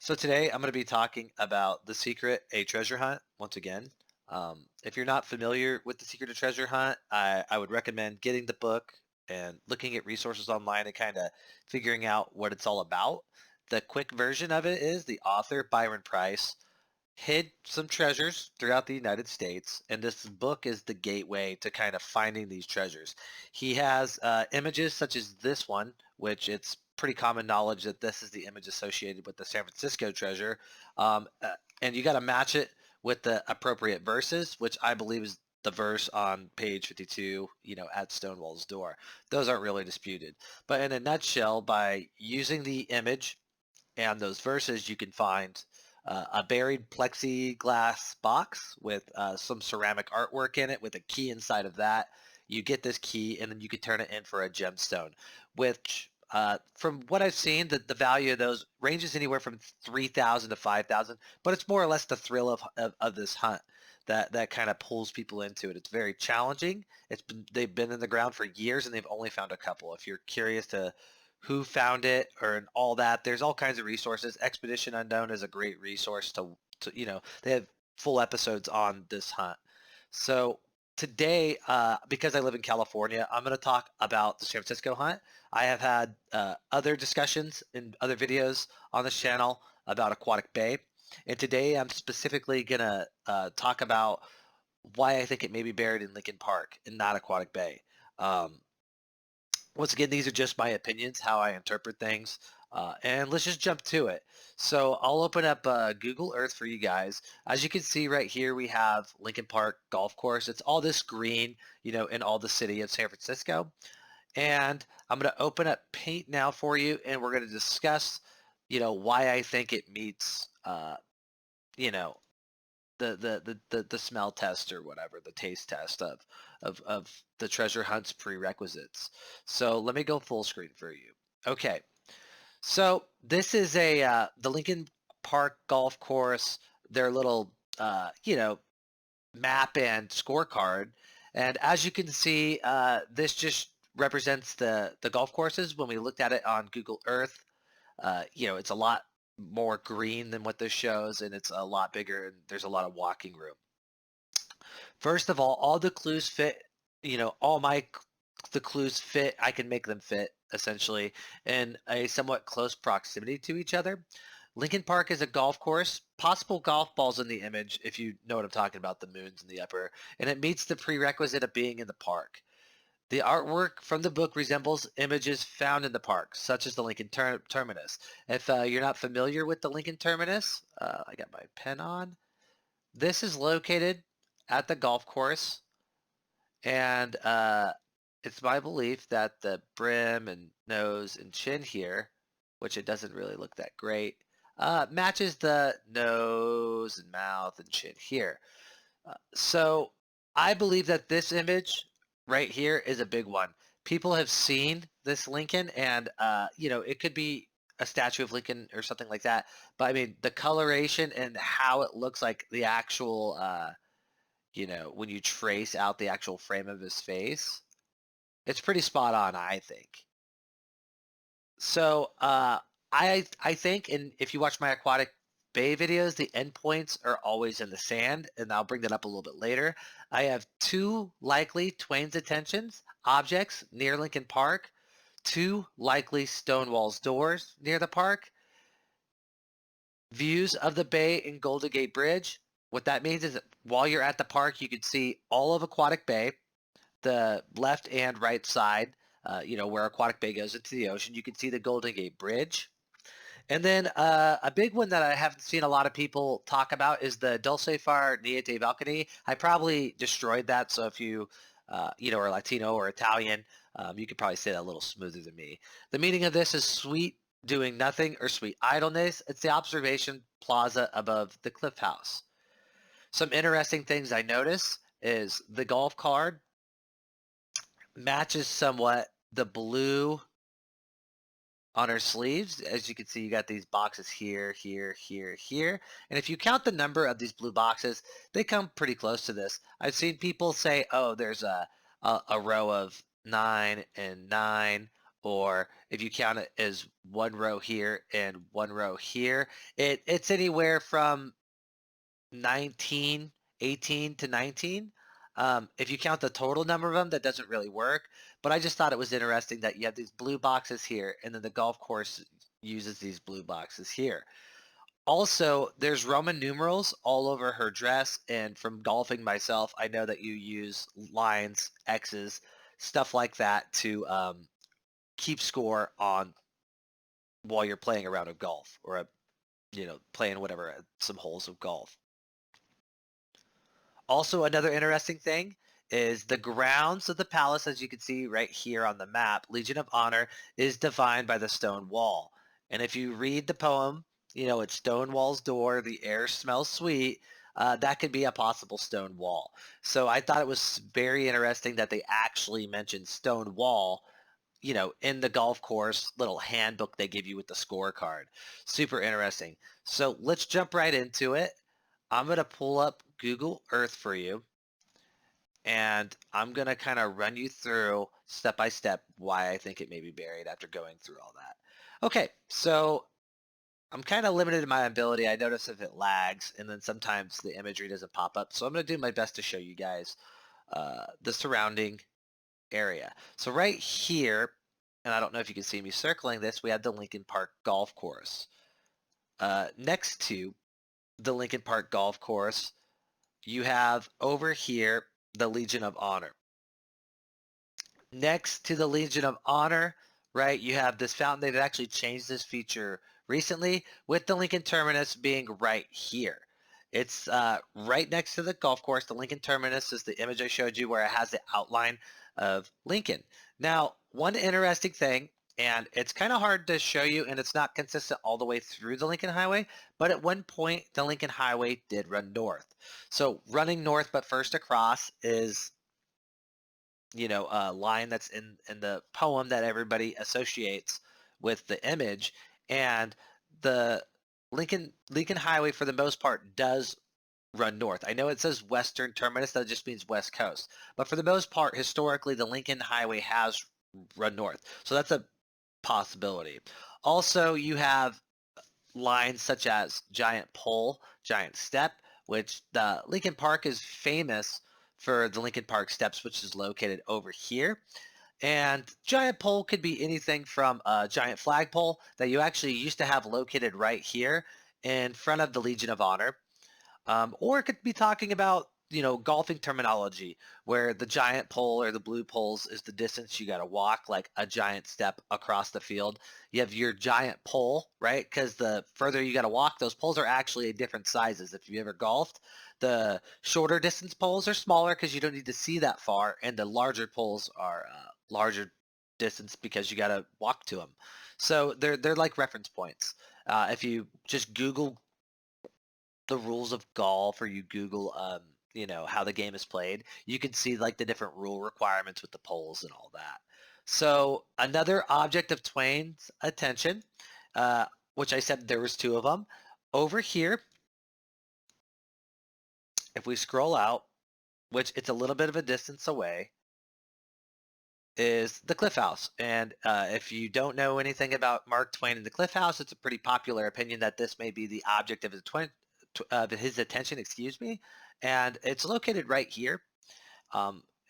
So today I'm going to be talking about The Secret, a treasure hunt once again. If you're not familiar with The Secret, a treasure hunt, I would recommend getting the book and looking at resources online and kind of figuring out what it's all about. The quick version of it is the author, Byron Price, hid some treasures throughout the United States, and this book is the gateway to kind of finding these treasures. He has images such as this one, which it's pretty common knowledge that this is the image associated with the San Francisco treasure, and you got to match it with the appropriate verses, which I believe is the verse on page 52, at Stonewall's door. Those aren't really disputed. But in a nutshell, by using the image and those verses, you can find a buried plexiglass box with some ceramic artwork in it with a key inside of that. You get this key and then you can turn it in for a gemstone, which from what I've seen, the value of those ranges anywhere from 3,000 to 5,000, but it's more or less the thrill of this hunt that kind of pulls people into it. It's very challenging. They've been in the ground for years and they've only found a couple. If you're curious to who found it or all that. There's all kinds of resources. Expedition Unknown is a great resource to they have full episodes on this hunt. So today, because I live in California, I'm going to talk about the San Francisco hunt. I have had other discussions in other videos on this channel about Aquatic Bay. And today I'm specifically going to talk about why I think it may be buried in Lincoln Park and not Aquatic Bay. Um, Once again, these are just my opinions, how I interpret things. And let's just jump to it. So I'll open up Google Earth for you guys. As you can see right here, we have Lincoln Park Golf Course. It's all this green, in all the city of San Francisco. And I'm going to open up Paint now for you, and we're going to discuss, why I think it meets, you know, the smell test or whatever, the taste test of the treasure hunt's prerequisites. So let me go full screen for you. Okay, so this is a the Lincoln Park Golf Course, their little map and scorecard, and as you can see, this just represents the golf courses. When we looked at it on Google Earth, it's a lot more green than what this shows, and it's a lot bigger, and there's a lot of walking room. First of all the clues fit, the clues fit, I can make them fit, essentially, in a somewhat close proximity to each other. Lincoln Park is a golf course, possible golf balls in the image, if you know what I'm talking about, the moons in the upper, and it meets the prerequisite of being in the park. The artwork from the book resembles images found in the park, such as the Lincoln Terminus. If you're not familiar with the Lincoln Terminus, I got my pen on. This is located at the golf course, and it's my belief that the brim and nose and chin here, which it doesn't really look that great, matches the nose and mouth and chin here. So I believe that this image right here is a big one. People have seen this Lincoln, and it could be a statue of Lincoln or something like that. But I mean, the coloration and how it looks like the actual, when you trace out the actual frame of his face, it's pretty spot on, I think. So I think, and if you watch my Aquatic Bay videos, the endpoints are always in the sand, and I'll bring that up a little bit later. I have two likely Twain's attentions objects near Lincoln Park, two likely Stonewall's doors near the park, views of the bay and Golden Gate Bridge. What that means is that while you're at the park, you can see all of Aquatic Bay, the left and right side, where Aquatic Bay goes into the ocean. You can see the Golden Gate Bridge. And then a big one that I haven't seen a lot of people talk about is the Dulce Far Niente Balcony. I probably destroyed that, so if you, are Latino or Italian, you could probably say that a little smoother than me. The meaning of this is sweet doing nothing or sweet idleness. It's the observation plaza above the cliff house. Some interesting things I notice is the golf card matches somewhat the blue on her sleeves. As you can see, you got these boxes here, here, here, here. And if you count the number of these blue boxes, they come pretty close to this. I've seen people say, oh, there's a row of 9 and 9, or if you count it as one row here and one row here, it's anywhere from 19, 18 to 19. If you count the total number of them, that doesn't really work. But I just thought it was interesting that you have these blue boxes here, and then the golf course uses these blue boxes here. Also, there's Roman numerals all over her dress, and from golfing myself, I know that you use lines, X's, stuff like that to keep score on while you're playing a round of golf or playing whatever some holes of golf. Also, another interesting thing is the grounds of the palace, as you can see right here on the map, Legion of Honor, is defined by the stone wall. And if you read the poem, it's stone wall's door, the air smells sweet, that could be a possible stone wall. So I thought it was very interesting that they actually mentioned stone wall, in the golf course little handbook they give you with the scorecard. Super interesting. So let's jump right into it. I'm going to pull up Google Earth for you, and I'm going to kind of run you through step by step why I think it may be buried after going through all that. Okay, so I'm kind of limited in my ability. I notice if it lags, and then sometimes the imagery doesn't pop up. So I'm going to do my best to show you guys the surrounding area. So right here, and I don't know if you can see me circling this, we have the Lincoln Park Golf Course. Next to the Lincoln Park Golf Course, you have over here the Legion of Honor. Next to the Legion of Honor, right, you have this fountain. They've actually changed this feature recently with the Lincoln Terminus being right here. It's right next to the golf course. The Lincoln Terminus is the image I showed you where it has the outline of Lincoln. Now, one interesting thing, and it's kind of hard to show you, and it's not consistent all the way through the Lincoln Highway, but at one point, the Lincoln Highway did run north. So running north but first across is a line that's in the poem that everybody associates with the image. And the Lincoln Highway, for the most part, does run north. I know it says western terminus, that just means west coast. But for the most part, historically, the Lincoln Highway has run north. So that's a possibility. Also, you have lines such as Giant Pole, Giant Step, which the Lincoln Park is famous for the Lincoln Park Steps, which is located over here. And giant pole could be anything from a giant flagpole that you actually used to have located right here in front of the Legion of Honor. Or it could be talking about, golfing terminology where the giant pole or the blue poles is the distance you got to walk, like a giant step across the field. You have your giant pole, right? Because the further you got to walk, those poles are actually different sizes. If you ever golfed, the shorter distance poles are smaller because you don't need to see that far, and the larger poles are larger distance because you got to walk to them. So they're like reference points. If you just Google the rules of golf or you Google how the game is played, you can see like the different rule requirements with the poles and all that. So another object of Twain's attention, which I said there was two of them, over here, if we scroll out, which it's a little bit of a distance away, is the Cliff House. And if you don't know anything about Mark Twain and the Cliff House, it's a pretty popular opinion that this may be the object of his attention, excuse me, and it's located right here.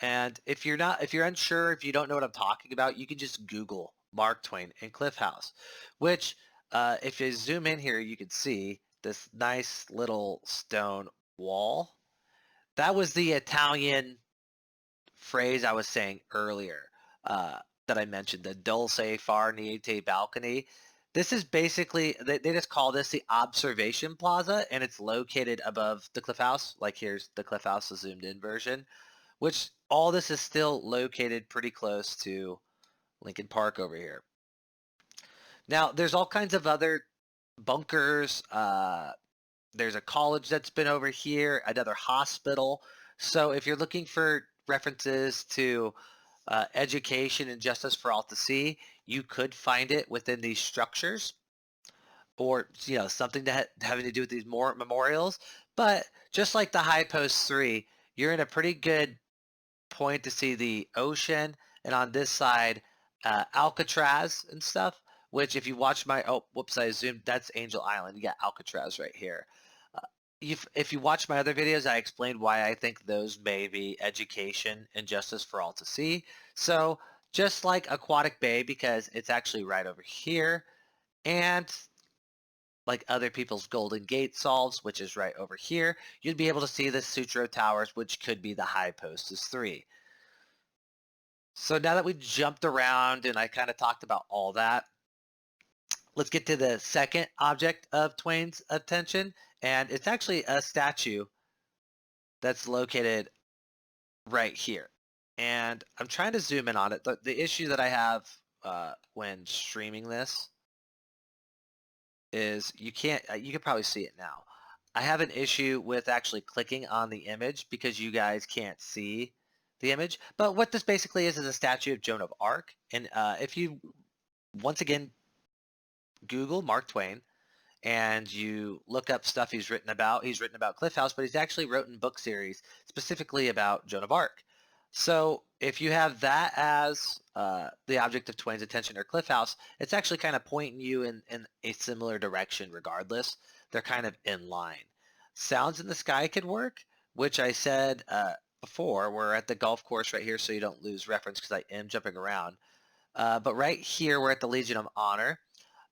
And if you're unsure, if you don't know what I'm talking about, you can just Google Mark Twain and Cliff House, which if you zoom in here, you can see this nice little stone wall. That was the Italian phrase I was saying earlier that I mentioned, the dulce far niente balcony. This is basically, they just call this the observation plaza, and it's located above the Cliff House. Like here's the Cliff House, the zoomed in version, which all this is still located pretty close to Lincoln Park over here. Now, there's all kinds of other bunkers. There's a college that's been over here, another hospital. So if you're looking for references to education and justice for all to see, you could find it within these structures, or something having to do with these more memorials. But just like the High Post 3, you're in a pretty good point to see the ocean, and on this side Alcatraz and stuff, which if you watch my, oh, whoops, I zoomed, that's Angel Island. You got Alcatraz right here. Uh, if you watch my other videos, I explained why I think those may be education and justice for all to see. So just like Aquatic Bay, because it's actually right over here, and like other people's Golden Gate solves, which is right over here, you'd be able to see the Sutro Towers, which could be the High Post is 3. So now that we jumped around and I kind of talked about all that, let's get to the second object of Twain's attention, and it's actually a statue that's located right here. And I'm trying to zoom in on it. The issue that I have when streaming this is you can't, you can probably see it now. I have an issue with actually clicking on the image because you guys can't see the image. But what this basically is a statue of Joan of Arc. And if you, once again, Google Mark Twain, and you look up stuff he's written about Cliff House, but he's actually written book series specifically about Joan of Arc. So if you have that as the object of Twain's attention or Cliff House, it's actually kind of pointing you in a similar direction regardless. They're kind of in line. Sounds in the Sky could work, which I said before. We're at the golf course right here, so you don't lose reference because I am jumping around. But right here, we're at the Legion of Honor.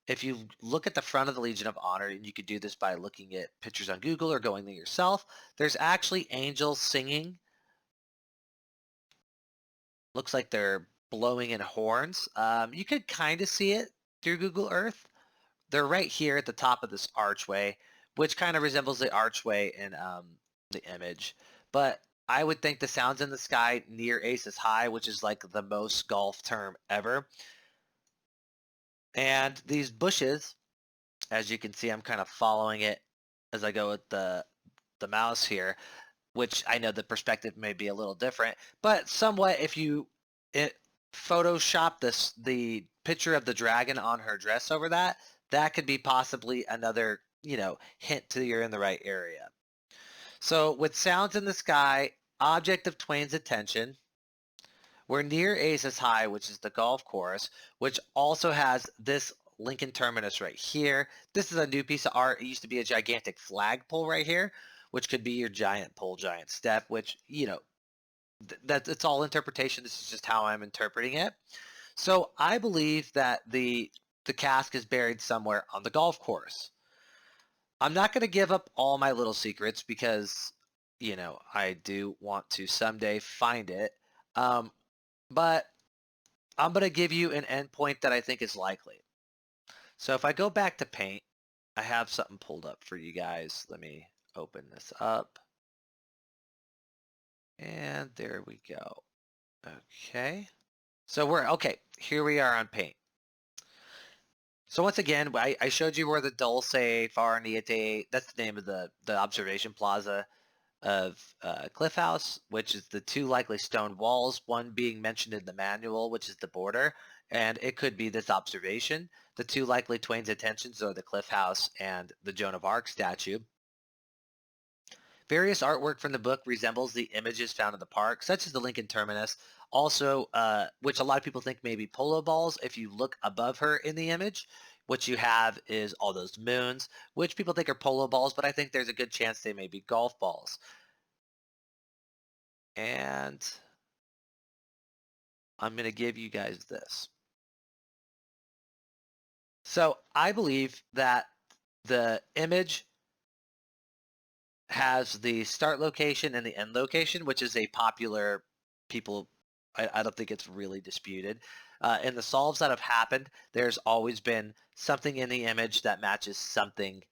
If you look at the front of the Legion of Honor, and you could do this by looking at pictures on Google or going there yourself, there's actually angels singing. Looks like they're blowing in horns. You could kind of see it through Google Earth. They're right here at the top of this archway, which kind of resembles the archway in the image. But I would think the sounds in the sky near Aces High, which is like the most golf term ever. And these bushes, as you can see, I'm kind of following it as I go with the mouse here, which I know the perspective may be a little different, but somewhat if you Photoshop the picture of the dragon on her dress over that, that could be possibly another, hint to you're in the right area. So with sounds in the sky, object of Twain's attention, we're near Aces High, which is the golf course, which also has this Lincoln Terminus right here. This is a new piece of art. It used to be a gigantic flagpole right here, which could be your giant pole, giant step, which, that it's all interpretation. This is just how I'm interpreting it. So I believe that the cask is buried somewhere on the golf course. I'm not going to give up all my little secrets because, I do want to someday find it. But I'm going to give you an endpoint that I think is likely. So if I go back to Paint, I have something pulled up for you guys. Let me open this up. And there we go. Okay. So okay, here we are on Paint. So once again, I showed you where the Dulce Far Niete, that's the name of the observation plaza of Cliff House, which is the 2 likely stone walls, one being mentioned in the manual, which is the border, and it could be this observation. The 2 likely Twain's attentions are the Cliff House and the Joan of Arc statue. Various artwork from the book resembles the images found in the park, such as the Lincoln Terminus, also, which a lot of people think may be polo balls. If you look above her in the image, what you have is all those moons, which people think are polo balls, but I think there's a good chance they may be golf balls. And I'm going to give you guys this. So I believe that the image has the start location and the end location, which is a popular I don't think it's really disputed. In the solves that have happened, there's always been something in the image that matches something,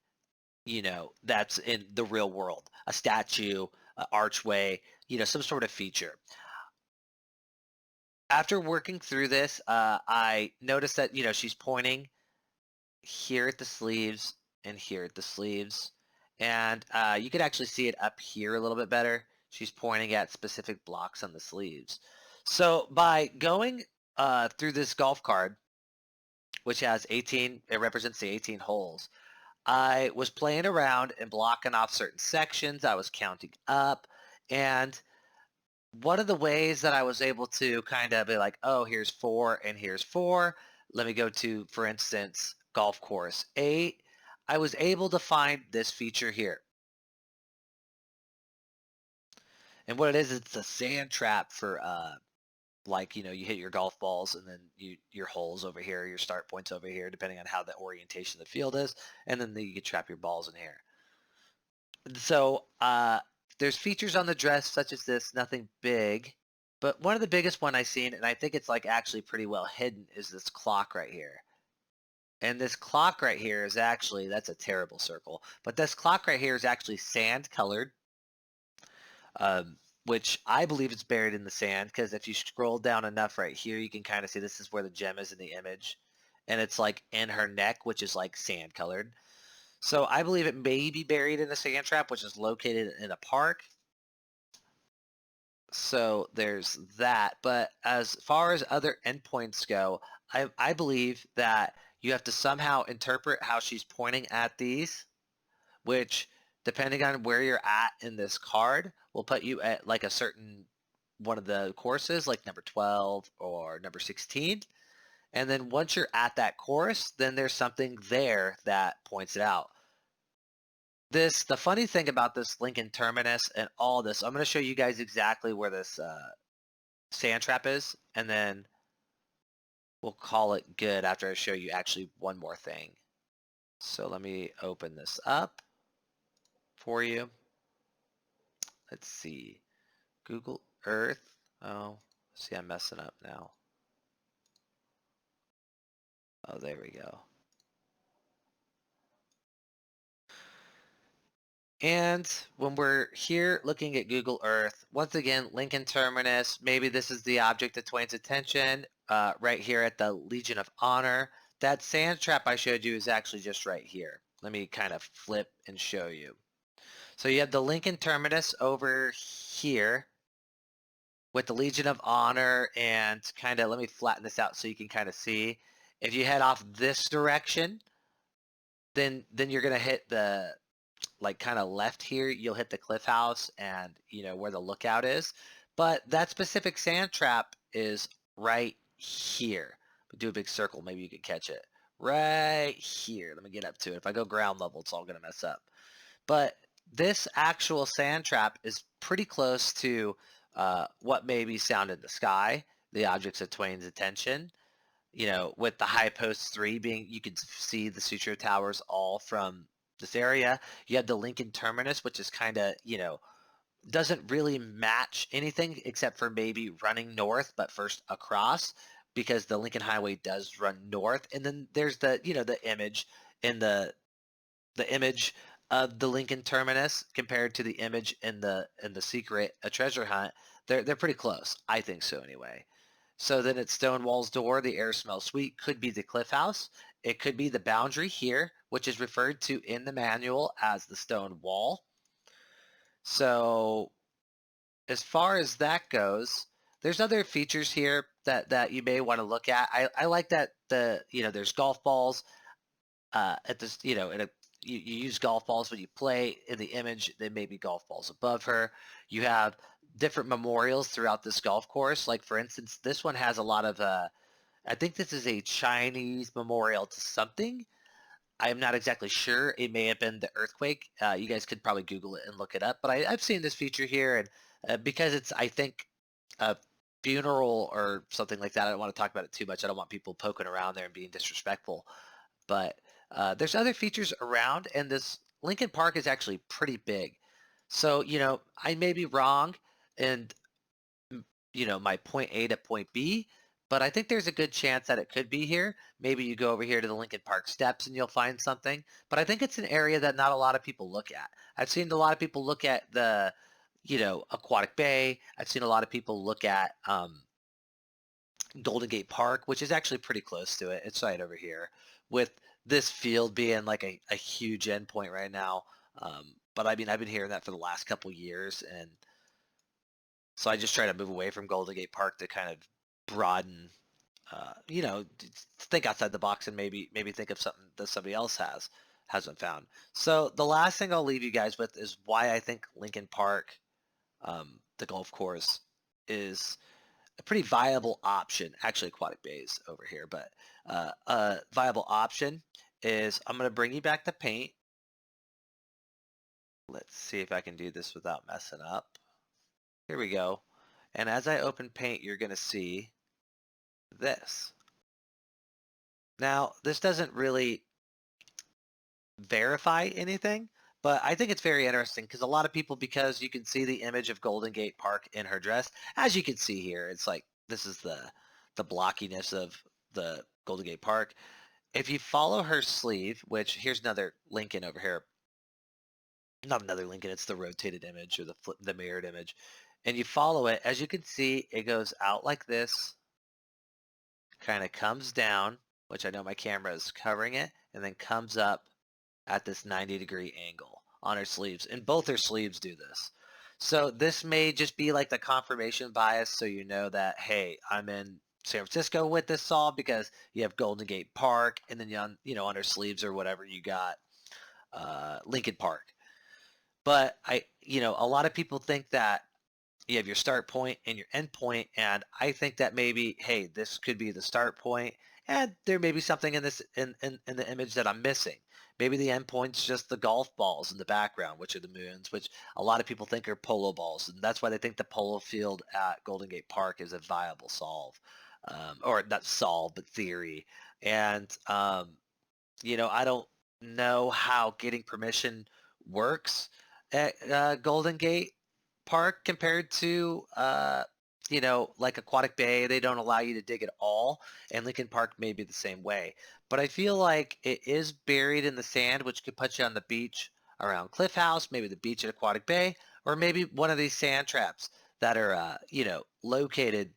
that's in the real world. A statue, an archway, some sort of feature. After working through this, I noticed that, she's pointing here at the sleeves and here at the sleeves. And you could actually see it up here a little bit better. She's pointing at specific blocks on the sleeves. So by going through this golf card, which has 18, it represents the 18 holes, I was playing around and blocking off certain sections. I was counting up, and one of the ways that I was able to kind of be like, oh, here's 4 and here's 4. Let me go to, for instance, golf course 8. I was able to find this feature here. And what it is, it's a sand trap for like, you hit your golf balls and then your holes over here, your start points over here, depending on how the orientation of the field is, and then you can trap your balls in here. So there's features on the dress such as this, nothing big, but one of the biggest one I've seen, and I think it's like actually pretty well hidden, is this clock right here. And this clock right here is actually, that's a terrible circle, but this clock right here is actually sand colored, um, which I believe is buried in the sand, because if you scroll down enough right here, you can kind of see this is where the gem is in the image. And it's like in her neck, which is like sand colored. So I believe it may be buried in a sand trap, which is located in a park. So there's that. But as far as other endpoints go, I believe that you have to somehow interpret how she's pointing at these, which depending on where you're at in this card will put you at like a certain one of the courses, like number 12 or number 16. And then once you're at that course, then there's something there that points it out. The funny thing about this Lincoln Terminus and all this, I'm going to show you guys exactly where this sand trap is, and then we'll call it good after I show you actually one more thing. So let me open this up for you. Let's see. Google Earth. Oh, see, I'm messing up now. Oh, there we go. And when we're here looking at Google Earth, once again, Lincoln Terminus, maybe this is the object that Twain's attention, right here at the Legion of Honor. That sand trap I showed you is actually just right here. Let me kind of flip and show you. So you have the Lincoln Terminus over here with the Legion of Honor, and kind of, let me flatten this out so you can kind of see. If you head off this direction, then you're going to hit the, like, kind of left here, you'll hit the cliff house and where the lookout is. But that specific sand trap is right here. Do a big circle, maybe you could catch it. Right here. Let me get up to it. If I go ground level, it's all going to mess up. But this actual sand trap is pretty close to what may be found in the sky, the objects of Twain's attention. With the high post 3 being, you can see the suture towers all from this area. You have the Lincoln Terminus, which is kind of, doesn't really match anything except for maybe running north, but first across, because the Lincoln Highway does run north. And then there's the, the image in the image of the Lincoln Terminus compared to the image in the secret a treasure hunt. They're pretty close. I think so anyway. So then at Stonewall's door, the air smells sweet, could be the cliff house. It could be the boundary here, which is referred to in the manual as the stone wall. So as far as that goes, there's other features here that you may want to look at. I like that there's golf balls at this, you use golf balls when you play. In the image, there may be golf balls above her. You have different memorials throughout this golf course. Like, for instance, this one has a lot of, I think this is a Chinese memorial to something. I am not exactly sure. It may have been the earthquake. You guys could probably Google it and look it up. But I've seen this feature here, and because it's, I think, a funeral or something like that, I don't want to talk about it too much. I don't want people poking around there and being disrespectful. But there's other features around, and this Lincoln Park is actually pretty big. So, I may be wrong, and my point A to point B, but I think there's a good chance that it could be here. Maybe you go over here to the Lincoln Park steps and you'll find something. But I think it's an area that not a lot of people look at. I've seen a lot of people look at the, Aquatic Bay. I've seen a lot of people look at Golden Gate Park, which is actually pretty close to it. It's right over here, with this field being like a huge endpoint right now. But I mean, I've been hearing that for the last couple years, and so I just try to move away from Golden Gate Park to kind of broaden, think outside the box and maybe think of something that somebody else hasn't found. So the last thing I'll leave you guys with is why I think Lincoln Park, the golf course, is a pretty viable option. Actually, aquatic bays over here, but a viable option is I'm going to bring you back to paint. Let's see if I can do this without messing up. Here we go. And as I open paint, you're going to see this. Now, this doesn't really verify anything, but I think it's very interesting because a lot of people, because you can see the image of Golden Gate Park in her dress, as you can see here, it's like this is the blockiness of the Golden Gate Park. If you follow her sleeve, which here's another Lincoln over here, not another Lincoln, it's the rotated image or the mirrored image, and you follow it, as you can see, it goes out like this, kind of comes down, which I know my camera is covering it, and then comes up at this 90-degree angle on her sleeves, and both her sleeves do this. So this may just be like the confirmation bias, so you know that, hey, I'm in San Francisco with this solve because you have Golden Gate Park, and then on her sleeves or whatever you got Lincoln Park. But a lot of people think that you have your start point and your end point, and I think that maybe, hey, this could be the start point, and there may be something in this in the image that I'm missing. Maybe the end point's just the golf balls in the background, which are the moons, which a lot of people think are polo balls, and that's why they think the polo field at Golden Gate Park is a viable solve, or not solve, but theory. And I don't know how getting permission works at Golden Gate Park compared to like Aquatic Bay. They don't allow you to dig at all, and Lincoln Park may be the same way. But I feel like it is buried in the sand, which could put you on the beach around Cliff House, maybe the beach at Aquatic Bay, or maybe one of these sand traps that are located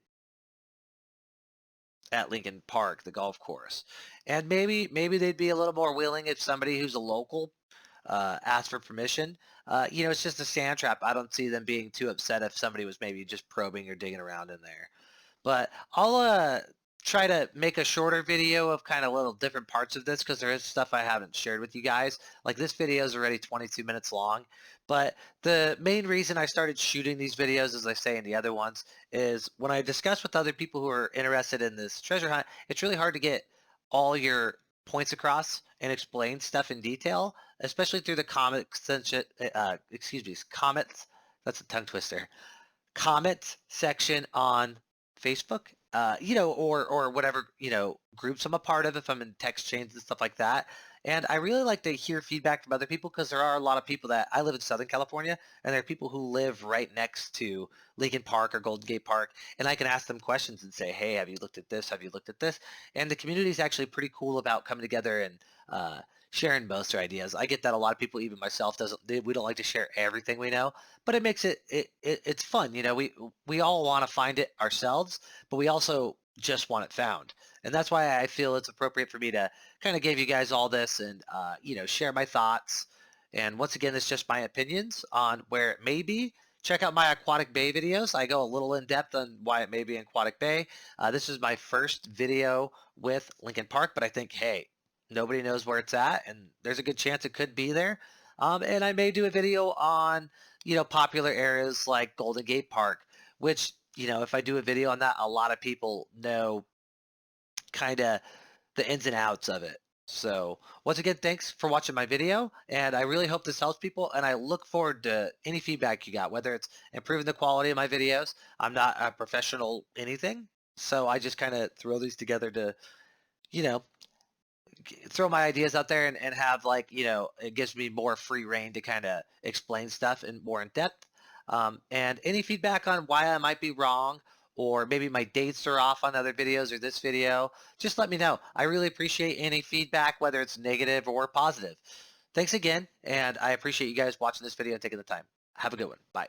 at Lincoln Park, the golf course. And maybe they'd be a little more willing if somebody who's a local asked for permission. It's just a sand trap. I don't see them being too upset if somebody was maybe just probing or digging around in there. But I'll try to make a shorter video of kind of little different parts of this because there is stuff I haven't shared with you guys. Like this video is already 22 minutes long. But the main reason I started shooting these videos, as I say in the other ones, is when I discuss with other people who are interested in this treasure hunt, it's really hard to get all your points across and explain stuff in detail, especially through the comments. That's a tongue twister. Comment section on Facebook, or whatever, groups I'm a part of if I'm in text chains and stuff like that. And I really like to hear feedback from other people because there are a lot of people that I live in Southern California, and there are people who live right next to Lincoln Park or Golden Gate Park, and I can ask them questions and say, hey, have you looked at this? Have you looked at this? And the community is actually pretty cool about coming together and sharing most of their ideas. I get that a lot of people, even myself, we don't like to share everything we know, but it makes it's fun. We all want to find it ourselves, but we also just want it found. And that's why I feel it's appropriate for me to kind of give you guys all this and, share my thoughts. And once again, it's just my opinions on where it may be. Check out my Aquatic Bay videos. I go a little in depth on why it may be in Aquatic Bay. This is my first video with Lincoln Park, but I think, hey, nobody knows where it's at, and there's a good chance it could be there. And I may do a video on, popular areas like Golden Gate Park, which, if I do a video on that, a lot of people know kind of the ins and outs of it. So once again, thanks for watching my video, and I really hope this helps people, and I look forward to any feedback you got, whether it's improving the quality of my videos. I'm not a professional anything, so I just kind of throw these together to, throw my ideas out there and have it gives me more free reign to kind of explain stuff in more in depth. And any feedback on why I might be wrong, or maybe my dates are off on other videos or this video, just let me know. I really appreciate any feedback, whether it's negative or positive. Thanks again, and I appreciate you guys watching this video and taking the time. Have a good one. Bye.